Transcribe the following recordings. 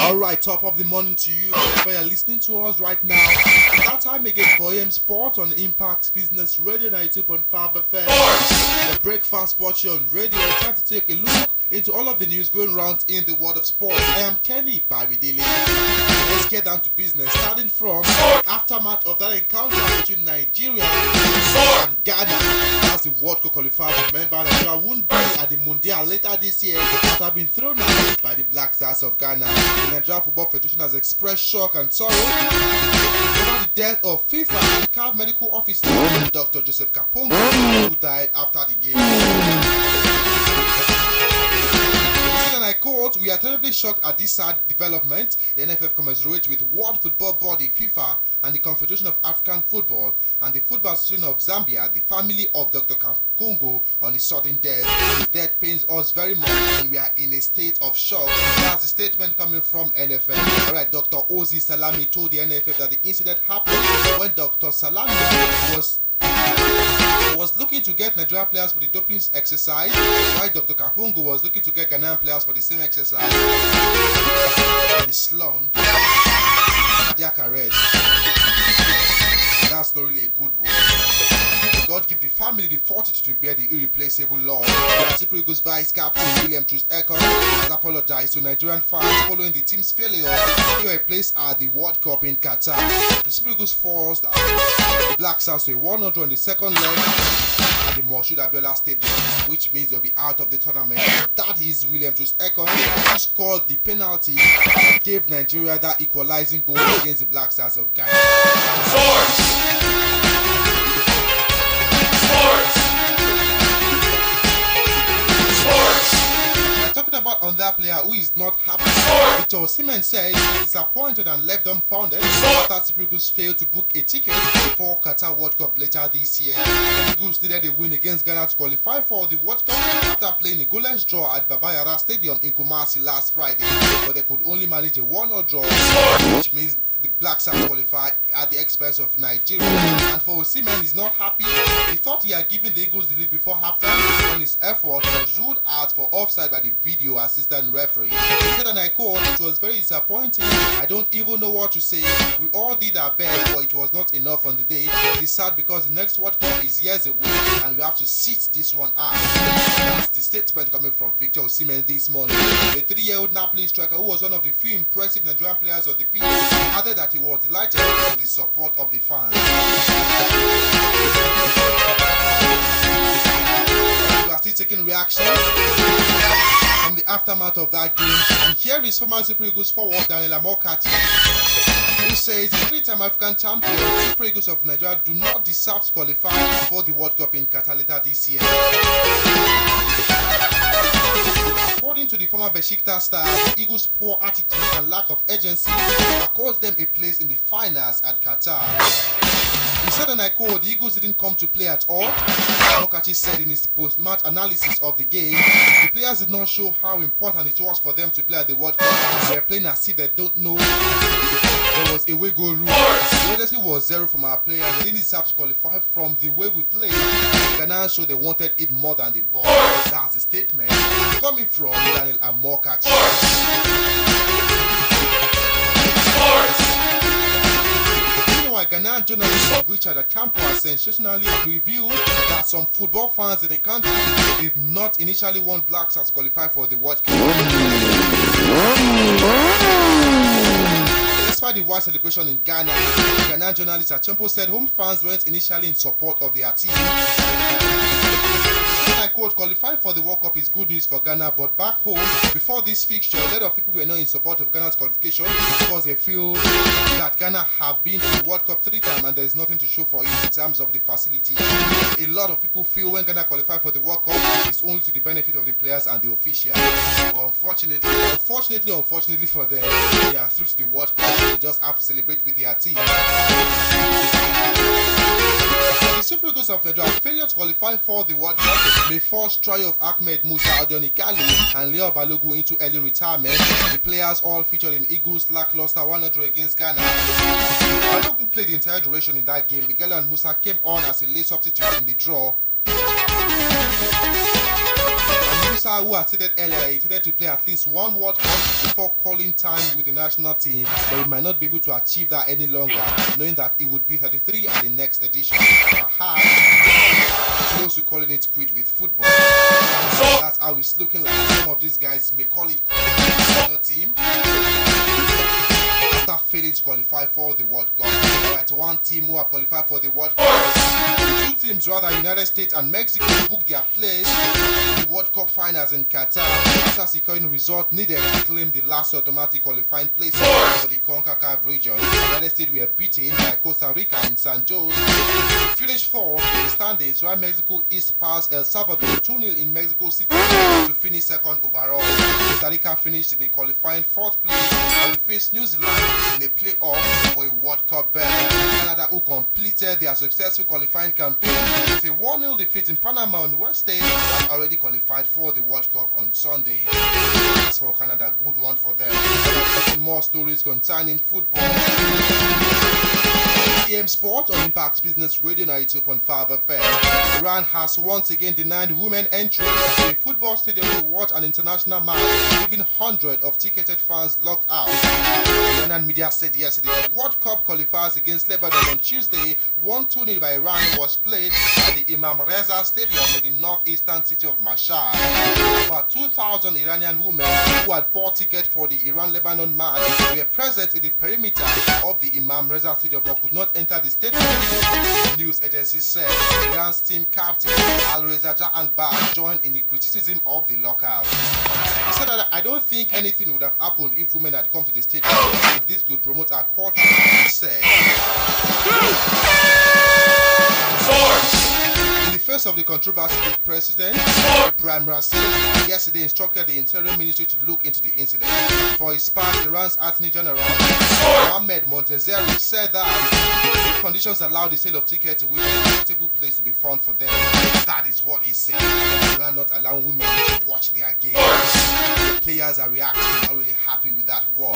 Alright, top of the morning to you. Wherever you're listening to us right now. It's that time again for AM Sport on Impact Business Radio 92.5FM. The Breakfast Sports Show on radio. Time to take a look into all of the news going around in the world of sport. I am Kenny Babidele. Let's get down to business. Starting from the aftermath of that encounter between Nigeria and Ghana. As the World Cup qualifiers, remember Nigeria won't be at the Mundial later this year after being thrown out by the Black Stars of Ghana. The Nigerian Football Federation has expressed shock and sorrow over the death of FIFA and CAF medical officer Dr. Joseph Kapongo, who died after the game. And I quote, "We are terribly shocked at this sad development. The NFF commiserates with World Football Body, FIFA, and the Confederation of African Football and the Football Association of Zambia, the family of Dr. Kapongo, on his sudden death. His death pains us very much and we are in a state of shock." That's the statement coming from NFF. Alright, Dr. Ozi Salami told the NFF that the incident happened when Dr. Salami was looking to get Nigerian players for the doping exercise, while Dr. Kapongo was looking to get Ghanaian players for the same exercise. And the slum, cardiac arrest. That's not really a good word. God give the family the fortitude to bear the irreplaceable loss. The Super Eagles vice captain William Troost-Ekong has apologized to Nigerian fans following the team's failure to secure a place at the World Cup in Qatar. The Super Eagles forced the Black Stars to a 1-0 in the second leg at the Moshood Abiola Stadium, which means they'll be out of the tournament. That is William Troost-Ekong, who scored the penalty and gave Nigeria that equalizing goal against the Black Stars of Ghana. We're talking about on that player who is not happy. Victor Osimhen said he's disappointed and left dumbfounded after Super Eagles failed to book a ticket for Qatar World Cup later this year. The Eagles needed a win against Ghana to qualify for the World Cup after playing a goalless draw at Baba Yara Stadium in Kumasi last Friday, but they could only manage a 1-0 draw, which means the Black Stars qualified at the expense of Nigeria. And for Osimhen, he's not happy. He thought he had given the Eagles the lead before halftime when his effort was ruled out for offside by the video assistant referee. He said, and I quote, "It was very disappointing. I don't even know what to say. We all did our best, but it was not enough on the day. It's sad because the next World Cup is years away and we have to sit this one out." That's the statement coming from Victor Osimhen this morning. The 3-year-old Napoli striker, who was one of the few impressive Nigerian players on the pitch, added that he was delighted with the support of the fans. We are still taking reactions from the aftermath of that game, and here is former Super Eagles forward Daniel Amokati, who says the 3-time African champion Super Eagles of Nigeria do not deserve to qualify for the World Cup in Qatar later this year. According to the former Besiktas star, the Eagles' poor attitude and lack of urgency have cost them a place in the finals at Qatar. He said, and I quote, "The Eagles didn't come to play at all." Mokachi said in his post-match analysis of the game, "The players did not show how important it was for them to play at the World Cup. They were playing as if they don't know there was a way goal rule. The urgency was zero from our players. They didn't deserve to qualify from the way we played. The Ghanaians showed they wanted it more than the ball." That's the statement coming from Daniel Amokachi. Meanwhile, Ghanaian journalist Richard Akampo has sensationally revealed that some football fans in the country did not initially want Black Stars to qualify for the World Cup. Despite the wide celebration in Ghana, Ghanaian journalist Akampo said home fans weren't initially in support of their team. I quote, "Qualifying for the World Cup is good news for Ghana, but back home, before this fixture, a lot of people were not in support of Ghana's qualification because they feel that Ghana have been to the World Cup 3 times and there is nothing to show for it in terms of the facility. A lot of people feel when Ghana qualify for the World Cup, it's only to the benefit of the players and the officials. But unfortunately for them, they are through to the World Cup. They just have to celebrate with their team." The Super Eagles of Nigeria failure to qualify for the World Cup may force trio of Ahmed Musa, Odioni Gali and Leo Balogun into early retirement. The players all featured in Eagles' lackluster 1-0 against Ghana. Balogun played the entire duration in that game. Miguel and Musa came on as a late substitute in the draw. And Musa Kola, who has stated earlier he intended to play at least one World Cup before calling time with the national team, but he might not be able to achieve that any longer, knowing that he would be 33 at the next edition. Perhaps close to calling it quit with football. So that's how it's looking like. Some of these guys may call it quit with the national team after failing to qualify for the World Cup. Alright, one team who have qualified for the World Cup, two teams rather, United States and Mexico, booked their place in the World Cup finals in Qatar after securing result needed to claim the last automatic qualifying place for the CONCACAF region. United States were beaten by Costa Rica in San Jose to finish fourth in the standings, while Mexico East passed El Salvador 2-0 in Mexico City to finish second overall. Costa Rica finished in the qualifying fourth place and will face New Zealand in a playoff for a World Cup berth. Canada, who completed their successful qualifying campaign with a 1-0 defeat in Panama on Wednesday, have already qualified for the World Cup on Sunday. As for Canada, good one for them. More stories concerning football. AM Sport on Impact Business Radio 92.5FM. Iran has once again denied women entry to a football stadium to watch an international match, leaving hundreds of ticketed fans locked out. Iranian media said yesterday that World Cup qualifiers against Lebanon on Tuesday, 1-2 by Iran, was played at the Imam Reza Stadium in the northeastern city of Mashhad. About 2,000 Iranian women who had bought tickets for the Iran-Lebanon match were present in the perimeter of the Imam Reza Stadium but could not enter the stadium. The news agency said Iran's team captain Al-Reza Jahangbaz joined in the criticism of the lockout. He said that I don't think anything would have happened if women had come to the stadium. This could promote our culture, he said. In the face of the controversy, the president, Ibr92.5FM, yesterday instructed the Interior Ministry to look into the incident. For his part, Iran's Attorney General, Amutajero, said that if conditions allow the sale of tickets to women, a suitable place to be found for them. That is what he said. Iran not allowing women to watch their game. The players are reacting, not really happy with that word.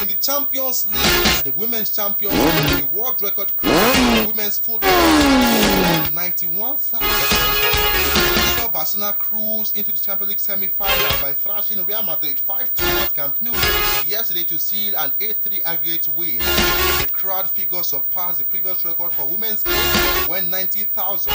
In the Champions League, the women's champions, the world record women's football, 91,000. Barcelona cruised into the Champions League semi-final by thrashing Real Madrid 5-2 at Camp Nou yesterday to seal an 8-3 aggregate win. The crowd figure surpassed the previous record for women's games when 90,000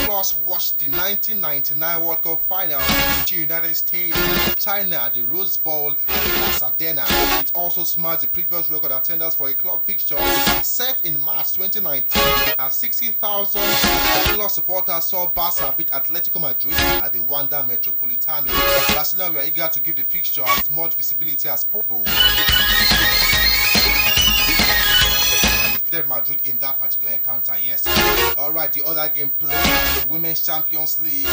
plus watched the 1999 World Cup final between United States and China at the Rose Bowl at Pasadena. It also smashed the previous record attendance for a club fixture set in March 2019 as 60,000 plus supporters saw Barca beat Atletico Madrid at the Wanda Metropolitano. Barcelona were eager to give the fixture as much visibility as possible. Defeated Madrid in that particular encounter yesterday. Alright, the other game played the Women's Champions League.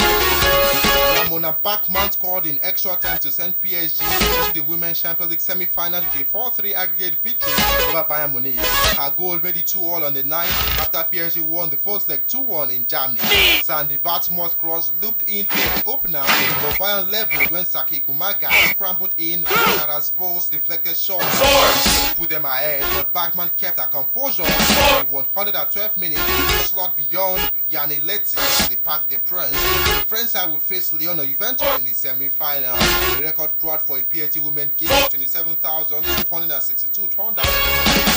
Ramona Bachmann scored in extra time to send PSG into the Women's Champions League semi-finals with a 4-3 aggregate victory over Bayern Munich. Her goal made it 2-2 on the night after PSG won the first leg 2-1 in Germany. Sandy Batmore's cross looped in for the opener, but Bayern leveled when Saki Kumaga scrambled in Sarah's balls deflected shots to put them ahead, but Bachmann kept her composure. In 112 minutes, slot beyond Yanni Letzi at the Parc des Princes. The French side will face Lyon or Juventus in the semi-final. The record crowd for a PSG women game 27,262 turned out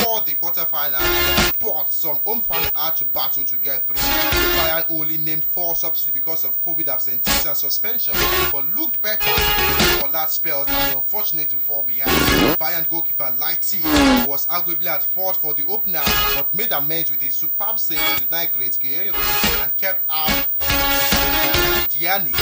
for the quarter-final, but some home fans had to battle to get through. Bayern only named 4 substitutes because of COVID absenteeism and suspension, but looked better for last spells and unfortunate to fall behind. Bayern goalkeeper Lighty was arguably at fault for the opener, but made amends with a superb save to deny Great Guerrero and kept out Diani.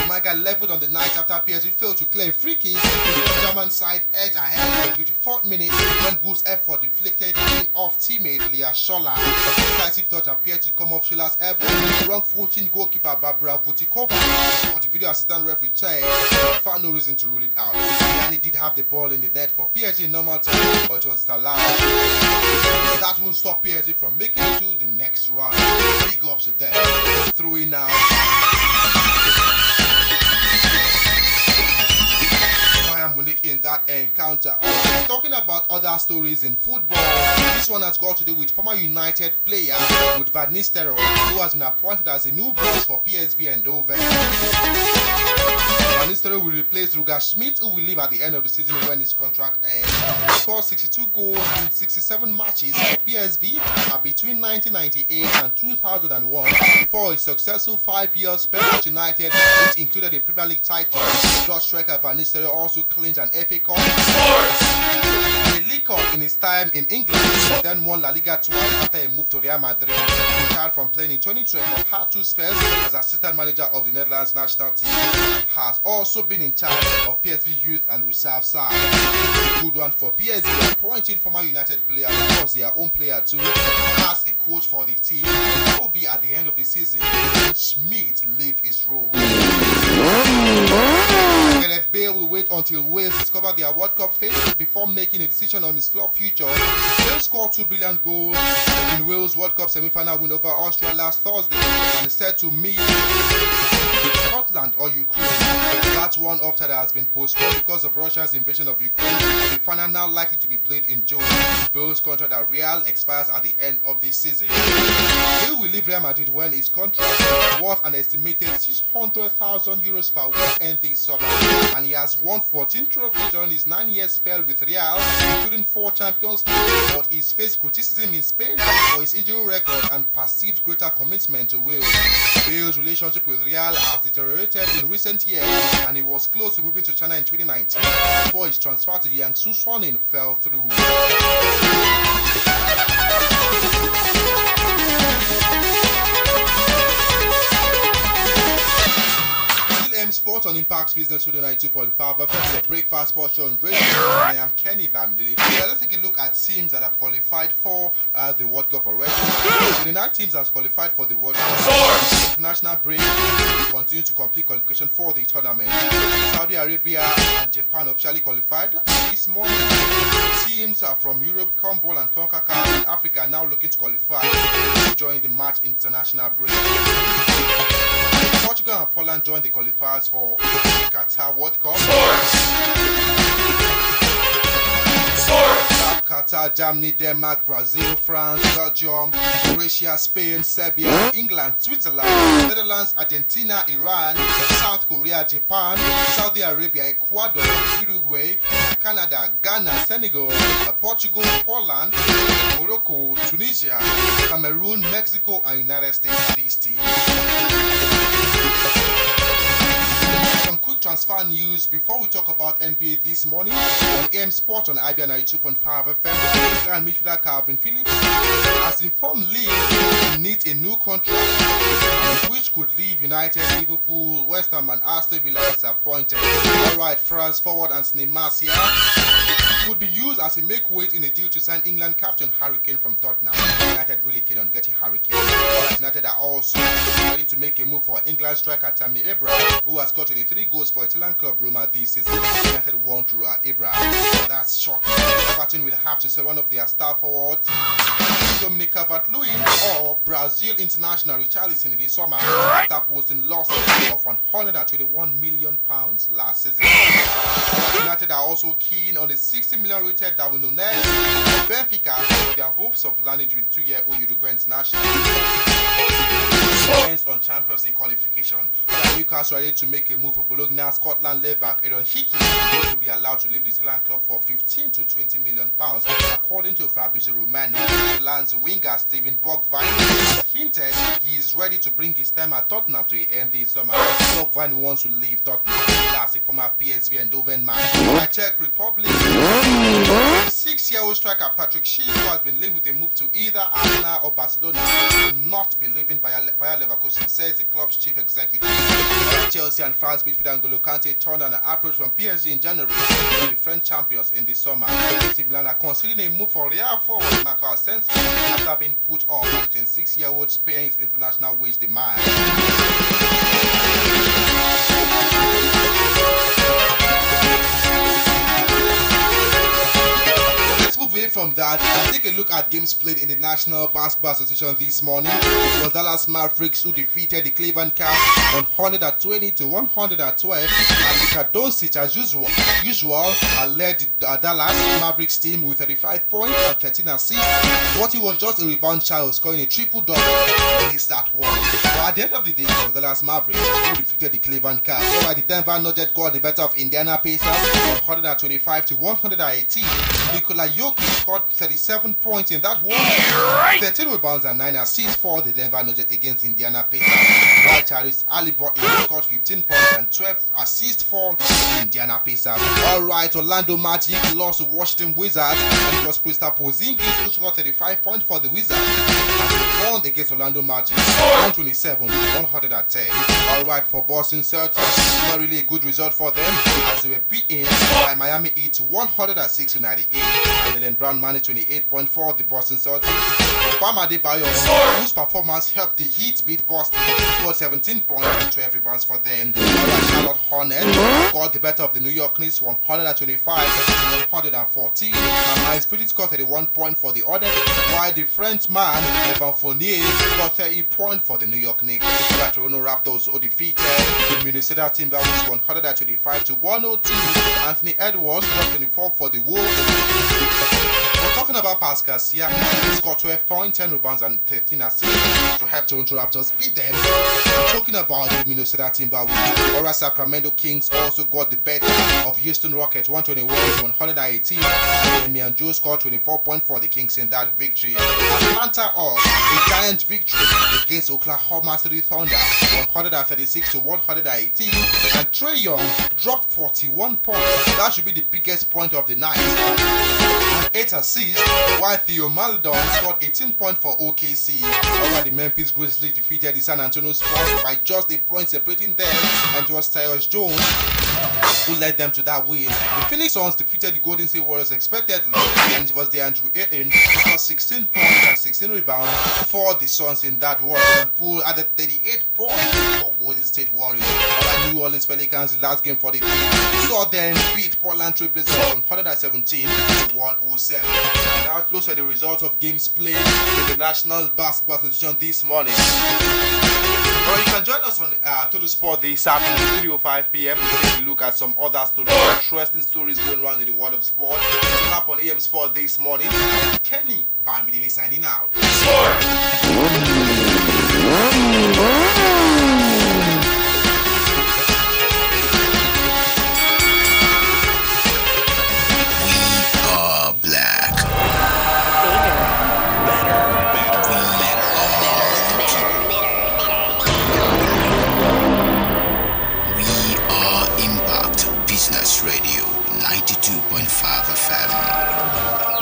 Maga leveled on the night after PSG failed to clear a free kick. The German side edged ahead in the 54th minute when Bull's effort deflected in off teammate Leah Scholler. Decisive touch appeared to come off Scholler's elbow. Wrong 14 goalkeeper Barbara Vutikova, but the video assistant referee checked but found no reason to rule it out. Diani did have the ball in the net for PSG in normal time, but it was allowed. That won't stop PSG from making it to the next round. Big ups to them. Through it now. Bayern Munich in that that encounter. Talking about other stories in football, this one has got to do with former United player with Van Nistelrooy, who has been appointed as a new boss for PSV Eindhoven. Van Nistelrooy will replace Roger Schmidt, who will leave at the end of the season when his contract ends. He scored 62 goals in 67 matches for PSV between 1998 and 2001 before a successful 5-year spell at United, which included a Premier League title. Dutch striker Van Nistelrooy also clinched an FA Cup, a League Cup in his time in England, then won La Liga twice after he moved to Real Madrid. He retired from playing in 2012 but had 2 spells as assistant manager of the Netherlands national team. Has also been in charge of PSV youth and reserve side. Good one for PSV, appointing former United player, of course their own player too, as a coach for the team. That will be at the end of the season when Schmidt leave his role. Gareth Bale will wait until Wales discover their World Cup fate before making a decision on his club future. Bale scored 2 brilliant goals in Wales World Cup semi-final win over Austria last Thursday and is said to meet Scotland or Ukraine. That one after that has been postponed because of Russia's invasion of Ukraine. The final now likely to be played in June. Bale's contract at Real expires at the end of this season. Bale will leave Real Madrid when his contract, worth an estimated €600,000 per week, ends this summer, and he has won 14 trophies during his 9-year spell with Real, including 4 Champions League, but he's faced criticism in Spain for his injury record and perceived greater commitment to Wales. Bale's relationship with Real has deteriorated in recent years, and he was close to moving to China in 2019 before his transfer to Jiangsu Suning fell through. Sports on Impact Business Radio 92.5FM, the Breakfast Sports Show on radio. I am Kenny Bamdi. Let's take a look at teams that have qualified for the World Cup already. The 9 teams that have qualified for the World Cup. International break continue to complete qualification for the tournament. Saudi Arabia and Japan officially qualified this morning. Teams from Europe, CONMEBOL and CONCACAF and Africa are now looking to qualify to join the March international break. Portugal and Poland joined the qualifiers for Qatar World Cup. Qatar, Germany, Denmark, Brazil, France, Belgium, Croatia, Spain, Serbia, England, Switzerland, Netherlands, Argentina, Iran, South Korea, Japan, Saudi Arabia, Ecuador, Uruguay, Canada, Ghana, Senegal, Portugal, Poland, Morocco, Tunisia, Cameroon, Mexico, and United States. These teams. Some quick transfer news before we talk about NBA this morning on AM Sport on Ibr92.5FM. And midfielder Calvin Phillips has informed League needs a new contract, which could leave United, Liverpool, West Ham, and Aston Villa disappointed. Alright, France forward Anthony Martial could be used as a make-weight in a deal to sign England captain Harry Kane from Tottenham. United really keen on getting Harry Kane. United are also ready to make a move for England striker Tammy Abraham, who has scored 23 goals for Italian club Roma this season. United want Abraham. That's shocking. Everton will have to sell one of their star forwards, Dominic Calvert-Lewin, or Brazil international Richarlison this summer after posting losses of £121 million last season. United are also keen on the 60 million rated Darwin Núñez of Benfica for their hopes of landing during 2-year-old Uruguay international. Depends on Champions League qualification. Newcastle are ready to make a move for Bologna. Scotland left-back Aaron Hickey will be allowed to leave the Italian club for £15 to £20 million, according to Fabrizio Romano. Lance winger Steven Bergwijn has hinted he is ready to bring his time at Tottenham to the end this summer. Bergwijn wants to leave Tottenham. That's a former PSV Eindhoven man. The Czech Republic, 6-year-old striker Patrick Schick, who has been linked with a move to either Arsenal or Barcelona, will not be leaving Bayer Leverkusen, says the club's chief executive. Chelsea and France midfielder N'Golo Kante turned on an approach from PSG in January to the French champions in the summer. AC Milan are considering a move for Real forward Marco Asensio after being put off by 26-year-old Spain's international wage demand. Let's move away from from that, take a look at games played in the National Basketball Association this morning. It was Dallas Mavericks who defeated the Cleveland Cavs 120 to 112, and Luka Doncic, as usual, led the Dallas Mavericks team with 35 points and 13 assists, but he was just a rebound child, scoring a triple-double against that one. But at the end of the day, it was Dallas Mavericks who defeated the Cleveland Cavs. While the Denver Nuggets got the better of Indiana Pacers 125 to 118. Nikola Jokic scored 37 points in that one, 13 rebounds and 9 assists for the Denver Nuggets against Indiana Pacers. While Tyrese Haliburton scored 15 points and 12 assists for the Indiana Pacers. Alright, Orlando Magic lost to Washington Wizards, and it was Kristaps Porzingis who scored 35 points for the Wizards as they won against Orlando Magic 127 to 110. Alright, for Boston Celtics, not really a good result for them as they were beaten by Miami Heat 106 to 98, and then Brown managed 28 points for the Boston Celtics. Bam Adebayo, whose performance helped the Heat beat Boston, scored 17 points and 12 rebounds for them. Charlotte Hornets got the better of the New York Knicks 125 to 114, and Miles Bridges scored 31 points for the Hornets, while the Frenchman Evan Fournier got 30 points for the New York Knicks. The Toronto Raptors who defeated the Minnesota Timberwolves 125 to 102. Anthony Edwards got 24 for the Wolves. We're talking about Pascal Siakam. He scored 12 points, 10 rebounds and 13 assists to help Toronto Raptors beat them. We're talking about the Minnesota Timberwolves. Whereas Sacramento Kings also got the better of Houston Rockets 121 to 118. Damian Joe scored 24 points for the Kings in that victory. Atlanta Hawks, a giant victory against Oklahoma City Thunder 136 to 118, and Trae Young dropped 41 points. That should be the biggest point of the night. And 8 assists, while Theo Maledon scored 18 points for OKC. While the Memphis Grizzlies defeated the San Antonio Spurs by just a point separating them, and it was Tyus Jones who led them to that win. The Phoenix Suns defeated the Golden State Warriors expectedly, and it was DeAndre Ayton who got 16 points and 16 rebounds for the Suns in that war. And Poole added 38 points for Golden State Warriors. While New Orleans Pelicans, the last game for the team, saw them beat Portland Trail Blazers 117 to 107. And now those are the results of games played in the National Basketball Association this morning. Or you can join us on Total Sport this afternoon, 3:05 p.m. to take a look at some other stories, interesting stories going around in the world of sport. It's up on AM Sport this morning. Kenny Bamidele signing out. Radio 92.5FM,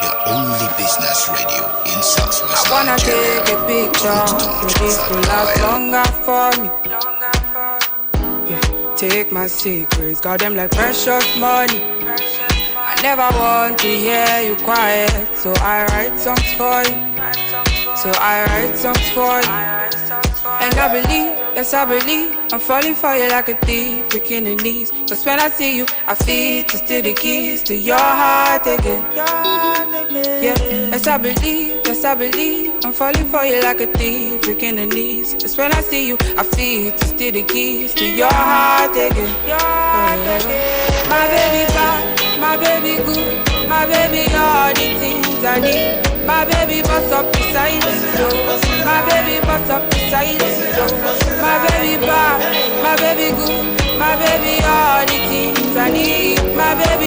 the only business radio in Southwest I wanna Nigeria. take a picture, so this will last longer for me. Yeah, take my secrets, got them like precious money. I never want to hear you quiet, so I write songs for you. And I believe, yes I believe, I'm falling for you like a thief, breaking the knees. Cause when I see you, I feel to steal the keys to your heart again. Yeah, yes I believe, I'm falling for you like a thief, breaking the knees. Cause when I see you, I feel to steal the keys to your heart again. My baby bad, my baby good, my baby all the things I need. My baby bust up beside me,